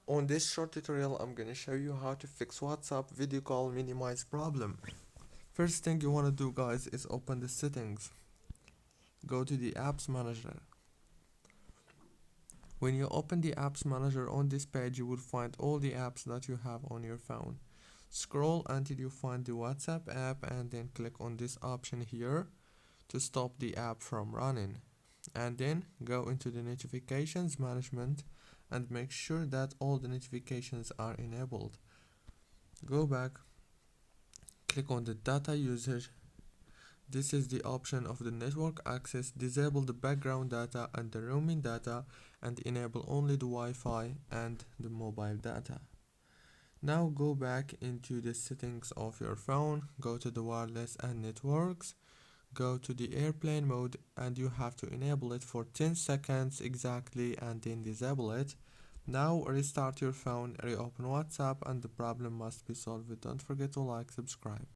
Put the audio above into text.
On this short tutorial, I'm gonna show you how to fix WhatsApp video call minimize problem. First thing you wanna do, guys, is open the settings. Go to the apps manager. When you open the apps manager on this page, you will find all the apps that you have on your phone. Scroll until you find the WhatsApp app and then click on this option here to stop the app from running. And then go into the notifications management and make sure that all the notifications are enabled. Go back, click on the data usage. This is the option of the network access. Disable the background data and the roaming data and enable only the Wi-Fi and the mobile data. Now go back into the settings of your phone, go to the wireless and networks, go to the airplane mode, and you have to enable it for 10 seconds exactly and then disable it. Now restart your phone, reopen WhatsApp, and the problem must be solved. Don't forget to like, subscribe.